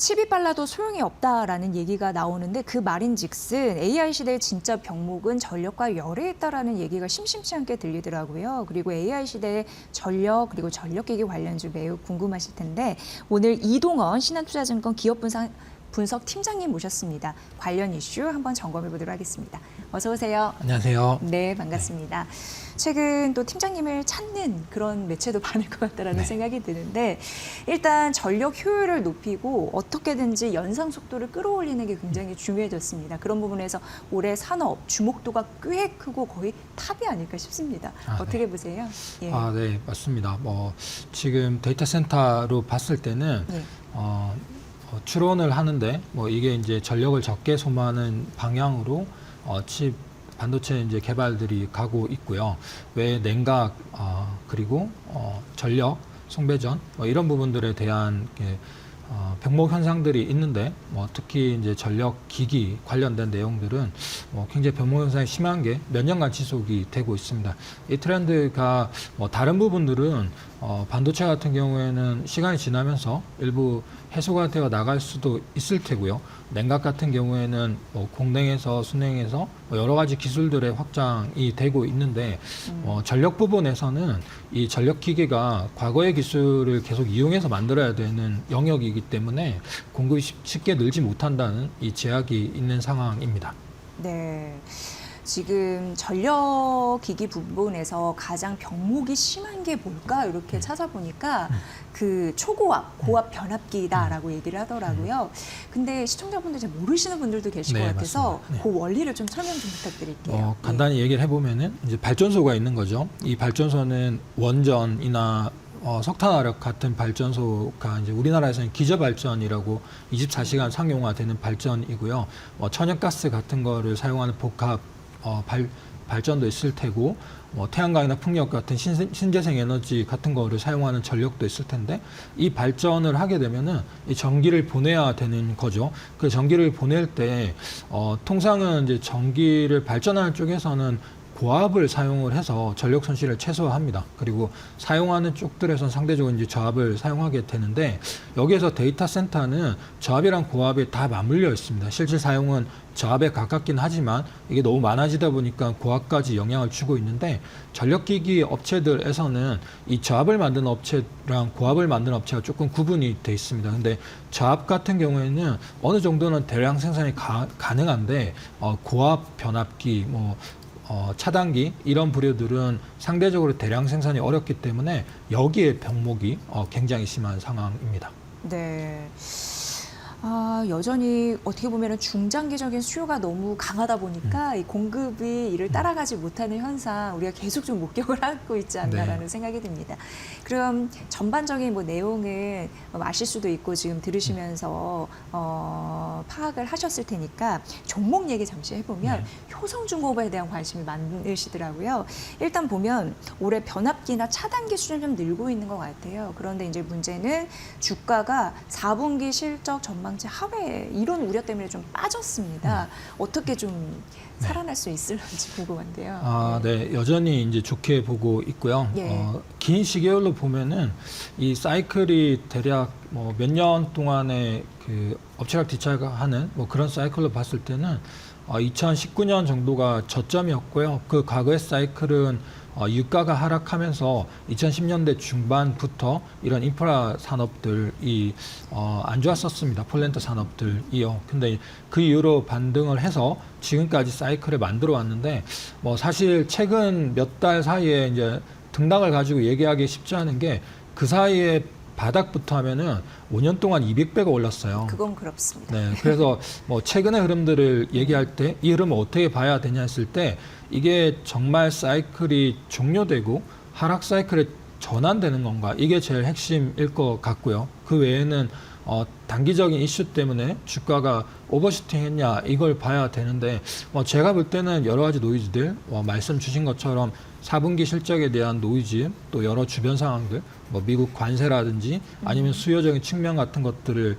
칩이 빨라도 소용이 없다라는 얘기가 나오는데 그 말인즉슨 AI 시대의 진짜 병목은 전력과 열에 있다라는 얘기가 심심치 않게 들리더라고요. 그리고 AI 시대의 전력 그리고 전력기기 관련주 매우 궁금하실 텐데 오늘 이동원 신한투자증권 기업분석 팀장님 모셨습니다. 관련 이슈 한번 점검해 보도록 하겠습니다. 어서 오세요. 안녕하세요. 네, 반갑습니다. 최근 또 팀장님을 찾는 그런 매체도 많을 것 같다라는 생각이 드는데 일단 전력 효율을 높이고 어떻게든지 연상 속도를 끌어올리는 게 굉장히 중요해졌습니다. 그런 부분에서 올해 산업 주목도가 꽤 크고 거의 탑이 아닐까 싶습니다. 어떻게 보세요? 예. 네, 맞습니다. 지금 데이터 센터로 봤을 때는 추론을 하는데 이게 이제 전력을 적게 소모하는 방향으로 칩 반도체 이제 개발들이 가고 있고요. 외 냉각 그리고 전력, 송배전 이런 부분들에 대한 병목 현상들이 있는데 특히 이제 전력 기기 관련된 내용들은 굉장히 병목 현상이 심한 게 몇 년간 지속이 되고 있습니다. 이 트렌드가 다른 부분들은 반도체 같은 경우에는 시간이 지나면서 일부 해소가 되어 나갈 수도 있을 테고요. 냉각 같은 경우에는 공냉에서 순냉에서 여러 가지 기술들의 확장이 되고 있는데 전력 부분에서는 이 전력 기계가 과거의 기술을 계속 이용해서 만들어야 되는 영역이기 때문에 공급이 쉽게 늘지 못한다는 이 제약이 있는 상황입니다. 네. 지금 전력기기 부분에서 가장 병목이 심한 게 뭘까 이렇게 찾아보니까 그 초고압, 고압 변압기다라고 얘기를 하더라고요. 근데 시청자분들 잘 모르시는 분들도 계실 것 같아서 그 원리를 좀 설명 좀 부탁드릴게요. 간단히 얘기를 해보면은 이제 발전소가 있는 거죠. 이 발전소는 원전이나 석탄화력 같은 발전소가 이제 우리나라에서는 기저발전이라고 24시간 상용화되는 발전이고요. 천연가스 같은 거를 사용하는 복합 발전도 있을 테고 태양광이나 풍력 같은 신재생 에너지 같은 거를 사용하는 전력도 있을 텐데 이 발전을 하게 되면은 이 전기를 보내야 되는 거죠. 그 전기를 보낼 때 통상은 이제 전기를 발전하는 쪽에서는 고압을 사용을 해서 전력 손실을 최소화합니다. 그리고 사용하는 쪽들에서는 상대적으로 이제 저압을 사용하게 되는데 여기에서 데이터 센터는 저압이랑 고압이 다 맞물려 있습니다. 실질 사용은 저압에 가깝긴 하지만 이게 너무 많아지다 보니까 고압까지 영향을 주고 있는데 전력기기 업체들에서는 이 저압을 만드는 업체랑 고압을 만드는 업체가 조금 구분이 돼 있습니다. 근데 저압 같은 경우에는 어느 정도는 대량 생산이 가능한데 고압 변압기 차단기 이런 부류들은 상대적으로 대량 생산이 어렵기 때문에 여기에 병목이 굉장히 심한 상황입니다. 네. 여전히 어떻게 보면 중장기적인 수요가 너무 강하다 보니까 이 공급이 이를 따라가지 못하는 현상 우리가 계속 좀 목격을 하고 있지 않나라는 생각이 듭니다. 그럼 전반적인 내용은 아실 수도 있고 지금 들으시면서 파악을 하셨을 테니까 종목 얘기 잠시 해보면 효성중공업에 대한 관심이 많으시더라고요. 일단 보면 올해 변압기나 차단기 수준이 좀 늘고 있는 것 같아요. 그런데 이제 문제는 주가가 4분기 실적 전망치 하회 이런 우려 때문에 좀 빠졌습니다. 어떻게 좀 살아날 수 있을지 궁금한데요. 네, 여전히 이제 좋게 보고 있고요. 긴 시계열로 보면은 이 사이클이 대략 몇 년 동안의 그 업체가 뒤차가하는 그런 사이클로 봤을 때는 2019년 정도가 저점이었고요. 그 과거의 사이클은 유가가 하락하면서 2010년대 중반부터 이런 인프라 산업들이 안 좋았었습니다. 폴란트 산업들이요. 근데 그 이후로 반등을 해서 지금까지 사이클을 만들어 왔는데 사실 최근 몇 달 사이에 이제 등락을 가지고 얘기하기 쉽지 않은 게 그 사이에 바닥부터 하면은 5년 동안 200배가 올랐어요. 그건 그렇습니다. 네, 그래서 최근의 흐름들을 얘기할 때 이 흐름을 어떻게 봐야 되냐 했을 때 이게 정말 사이클이 종료되고 하락 사이클에 전환되는 건가 이게 제일 핵심일 것 같고요. 그 외에는 단기적인 이슈 때문에 주가가 오버슈팅 했냐 이걸 봐야 되는데 제가 볼 때는 여러 가지 노이즈들 말씀 주신 것처럼 4분기 실적에 대한 노이즈 또 여러 주변 상황들 미국 관세라든지 아니면 수요적인 측면 같은 것들을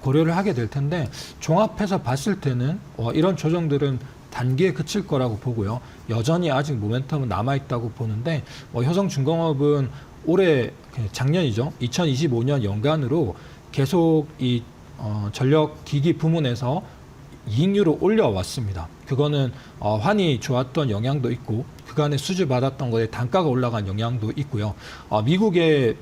고려를 하게 될 텐데 종합해서 봤을 때는 이런 조정들은 단기에 그칠 거라고 보고요. 여전히 아직 모멘텀은 남아있다고 보는데 효성중공업은 올해 작년이죠. 2025년 연간으로 계속 이 전력 기기 부문에서 이익률을 올려왔습니다. 그거는 환이 좋았던 영향도 있고 그간에 수주받았던 거에 단가가 올라간 영향도 있고요. 미국에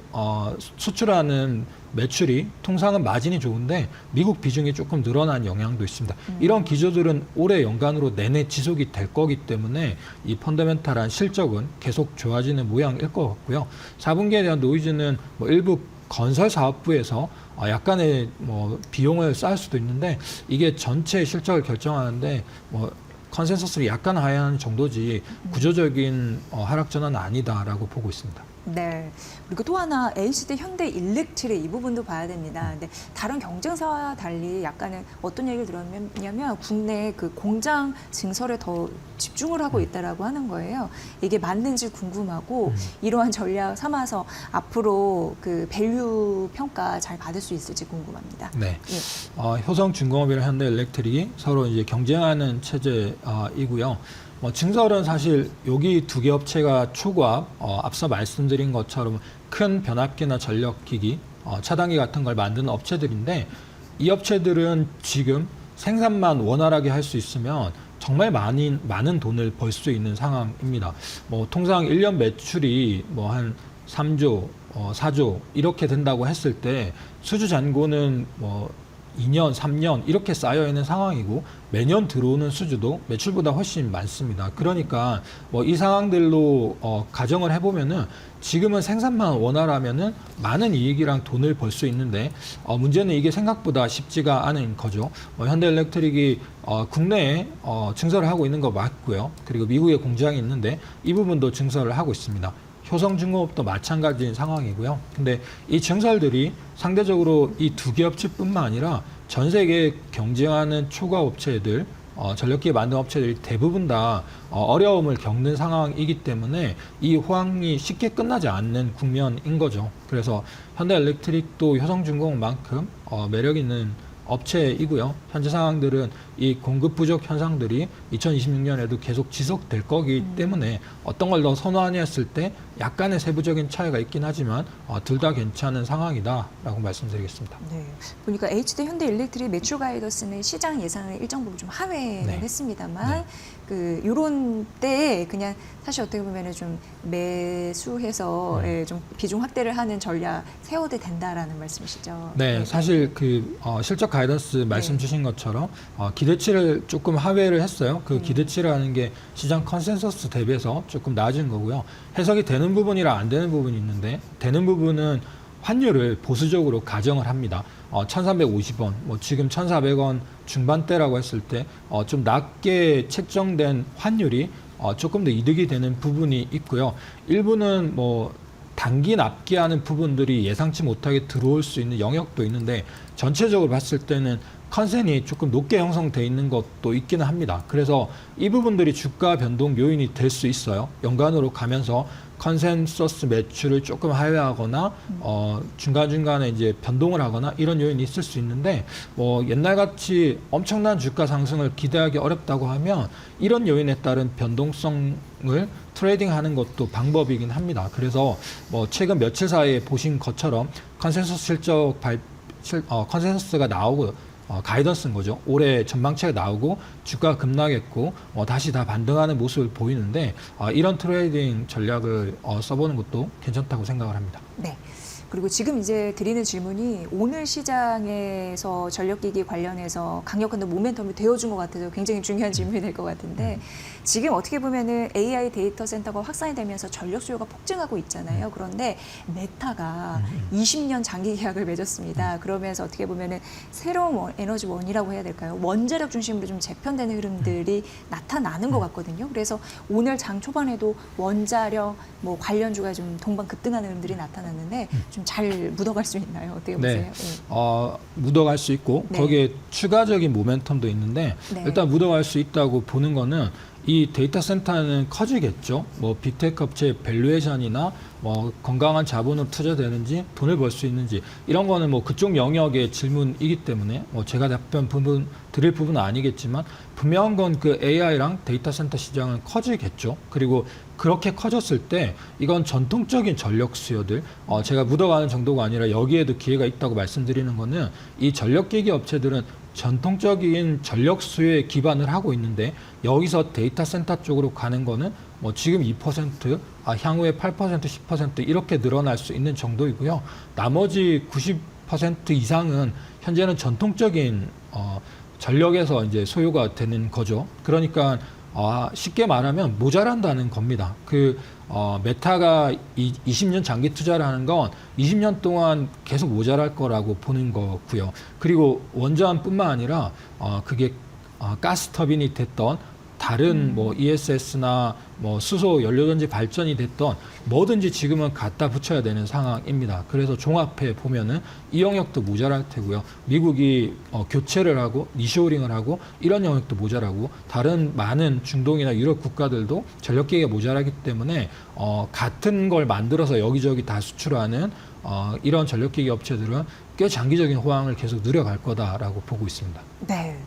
수출하는 매출이 통상은 마진이 좋은데 미국 비중이 조금 늘어난 영향도 있습니다. 이런 기조들은 올해 연간으로 내내 지속이 될 거기 때문에 이 펀더멘탈한 실적은 계속 좋아지는 모양일 것 같고요. 4분기에 대한 노이즈는 뭐 일부 건설 사업부에서 약간의 뭐 비용을 쌓을 수도 있는데 이게 전체 실적을 결정하는데 뭐 컨센서스를 약간 하향하는 정도지 구조적인 하락 전환은 아니다라고 보고 있습니다. 네. 그리고 또 하나 HD 현대일렉트릭 이 부분도 봐야 됩니다. 근데 다른 경쟁사와 달리 약간은 어떤 얘기를 들었냐면 국내 그 공장 증설에 더 집중을 하고 있다라고 하는 거예요. 이게 맞는지 궁금하고 이러한 전략 삼아서 앞으로 그 밸류 평가 잘 받을 수 있을지 궁금합니다. 네. 예. 효성중공업이랑 현대일렉트릭이 서로 이제 경쟁하는 체제이고요. 증설은 사실 여기 두 개 업체가 초과 앞서 말씀드린 것처럼 큰 변압기나 전력기기, 차단기 같은 걸 만드는 업체들인데 이 업체들은 지금 생산만 원활하게 할 수 있으면 정말 많은 돈을 벌 수 있는 상황입니다. 통상 1년 매출이 한 3조, 4조 이렇게 된다고 했을 때 수주 잔고는 2년, 3년 이렇게 쌓여 있는 상황이고 매년 들어오는 수주도 매출보다 훨씬 많습니다. 그러니까 이 상황들로 가정을 해보면은 지금은 생산만 원활하면은 많은 이익이랑 돈을 벌 수 있는데 문제는 이게 생각보다 쉽지가 않은 거죠. 현대일렉트릭이 국내에 증설을 하고 있는 거 맞고요. 그리고 미국에 공장이 있는데 이 부분도 증설을 하고 있습니다. 효성중공업도 마찬가지인 상황이고요. 근데 이 증설들이 상대적으로 이 두 개 업체뿐만 아니라 전 세계에 경쟁하는 초과 업체들, 전력기에 만든 업체들이 대부분 다 어려움을 겪는 상황이기 때문에 이 호황이 쉽게 끝나지 않는 국면인 거죠. 그래서 현대일렉트릭도 효성중공업만큼 매력 있는 업체이고요. 현재 상황들은 이 공급 부족 현상들이 2026년에도 계속 지속될 거기 때문에 어떤 걸 더 선호하냐 했을 때 약간의 세부적인 차이가 있긴 하지만 둘 다 괜찮은 상황이다라고 말씀드리겠습니다. 네. 보니까 HD 현대일렉트릭 매출 가이던스는 시장 예상을 일정 부분 좀 하회는 네. 했습니다만 네. 그 요런 때에 그냥 사실 어떻게 보면은 좀 매수해서 좀 비중 확대를 하는 전략 세워도 된다라는 말씀이시죠? 네, 사실 그 실적 가이던스 말씀 주신 것처럼 기대치를 조금 하회를 했어요. 그 기대치라는 게 시장 컨센서스 대비해서 조금 낮은 거고요. 해석이 되는 부분이랑 안 되는 부분이 있는데 되는 부분은 환율을 보수적으로 가정을 합니다. 1,350원, 지금 1,400원 중반대라고 했을 때 좀 낮게 책정된 환율이 조금 더 이득이 되는 부분이 있고요. 일부는 단기 납기하는 부분들이 예상치 못하게 들어올 수 있는 영역도 있는데 전체적으로 봤을 때는 컨센이 조금 높게 형성돼 있는 것도 있기는 합니다. 그래서 이 부분들이 주가 변동 요인이 될 수 있어요. 연간으로 가면서 컨센서스 매출을 조금 하회하거나 중간중간에 이제 변동을 하거나 이런 요인이 있을 수 있는데 옛날같이 엄청난 주가 상승을 기대하기 어렵다고 하면 이런 요인에 따른 변동성을 트레이딩하는 것도 방법이긴 합니다. 그래서 최근 며칠 사이에 보신 것처럼 컨센서스 실적 컨센서스가 나오고 가이던스인 거죠. 올해 전망치가 나오고 주가가 급락했고 다시 다 반등하는 모습을 보이는데 이런 트레이딩 전략을 써보는 것도 괜찮다고 생각을 합니다. 네. 그리고 지금 이제 드리는 질문이 오늘 시장에서 전력기기 관련해서 강력한 모멘텀이 되어준 것 같아서 굉장히 중요한 질문이 될 것 같은데 지금 어떻게 보면은 AI 데이터 센터가 확산이 되면서 전력 수요가 폭증하고 있잖아요. 그런데 메타가 20년 장기 계약을 맺었습니다. 그러면서 어떻게 보면은 새로운 에너지원이라고 해야 될까요? 원자력 중심으로 좀 재편되는 흐름들이 나타나는 것 같거든요. 그래서 오늘 장 초반에도 원자력 관련주가 좀 동반 급등하는 흐름들이 나타났는데 좀 잘 묻어갈 수 있나요? 어떻게 보세요? 네. 묻어갈 수 있고 네. 거기에 추가적인 모멘텀도 있는데 네. 일단 묻어갈 수 있다고 보는 거는 이 데이터 센터는 커지겠죠. 빅테크 업체의 밸류에이션이나 뭐 건강한 자본으로 투자되는지 돈을 벌 수 있는지 이런 거는 뭐 그쪽 영역의 질문이기 때문에 뭐 제가 드릴 부분은 아니겠지만 분명한 건 그 AI랑 데이터 센터 시장은 커지겠죠. 그리고 그렇게 커졌을 때 이건 전통적인 전력 수요들 제가 묻어가는 정도가 아니라 여기에도 기회가 있다고 말씀드리는 거는 이 전력기기 업체들은 전통적인 전력 수요에 기반을 하고 있는데 여기서 데이터 센터 쪽으로 가는 거는 뭐 지금 2%, 향후에 8%, 10% 이렇게 늘어날 수 있는 정도이고요. 나머지 90% 이상은 현재는 전통적인 전력에서 이제 소요가 되는 거죠. 그러니까 쉽게 말하면 모자란다는 겁니다. 메타가 20년 장기 투자를 하는 건 20년 동안 계속 모자랄 거라고 보는 거고요. 그리고 원전뿐만 아니라 그게 가스 터빈이 됐던 다른 뭐 ESS나 뭐 수소 연료전지 발전이 됐던 뭐든지 지금은 갖다 붙여야 되는 상황입니다. 그래서 종합해 보면은 이 영역도 모자랄 테고요. 미국이 교체를 하고 리쇼어링을 하고 이런 영역도 모자라고 다른 많은 중동이나 유럽 국가들도 전력기기가 모자라기 때문에 같은 걸 만들어서 여기저기 다 수출하는 이런 전력기기 업체들은 꽤 장기적인 호황을 계속 누려갈 거다라고 보고 있습니다. 네.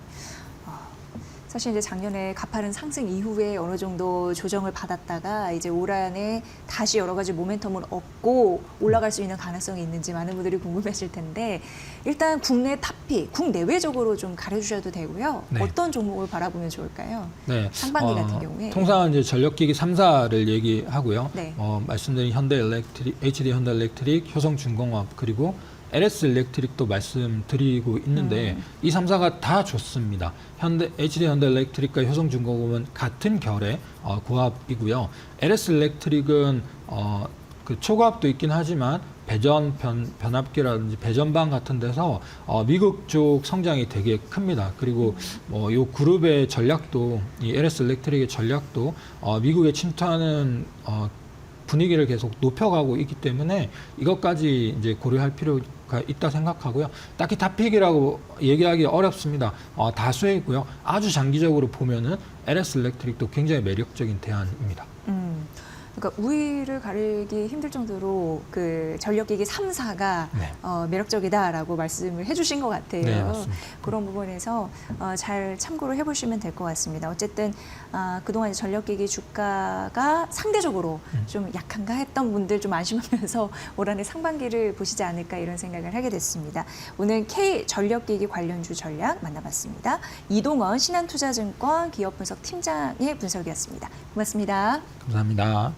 사실 이제 작년에 가파른 상승 이후에 어느 정도 조정을 받았다가 이제 올 한해 다시 여러 가지 모멘텀을 얻고 올라갈 수 있는 가능성이 있는지 많은 분들이 궁금하실 텐데 일단 국내 탑픽, 국내외적으로 좀 가려주셔도 되고요. 네. 어떤 종목을 바라보면 좋을까요? 네. 상반기 같은 경우에. 통상 이제 전력기기 3사를 얘기하고요. 네. 말씀드린 현대일렉트릭, HD 현대일렉트릭, 효성중공업 그리고 LS 일렉트릭도 말씀드리고 있는데 이 3사가 다 좋습니다. HD 현대일렉트릭과 효성중공업은 같은 결의 고압이고요. LS 일렉트릭은 그 초고압도 있긴 하지만 배전 변압기라든지 배전방 같은 데서 미국 쪽 성장이 되게 큽니다. 그리고 요 그룹의 전략도 이 LS 일렉트릭의 전략도 미국에 침투하는 분위기를 계속 높여가고 있기 때문에 이것까지 이제 고려할 필요가 있다 생각하고요. 딱히 탑픽이라고 얘기하기 어렵습니다. 다수에 있고요. 아주 장기적으로 보면은 LS 일렉트릭도 굉장히 매력적인 대안입니다. 그러니까 우위를 가리기 힘들 정도로 그 전력기기 3사가 네. 매력적이다라고 말씀을 해주신 것 같아요. 네, 맞습니다. 그런 부분에서 잘 참고를 해보시면 될 것 같습니다. 어쨌든 그동안 전력기기 주가가 상대적으로 좀 약한가 했던 분들 좀 안심하면서 올 한해 상반기를 보시지 않을까 이런 생각을 하게 됐습니다. 오늘 K 전력기기 관련주 전략 만나봤습니다. 이동원 신한투자증권 기업분석 팀장의 분석이었습니다. 고맙습니다. 감사합니다.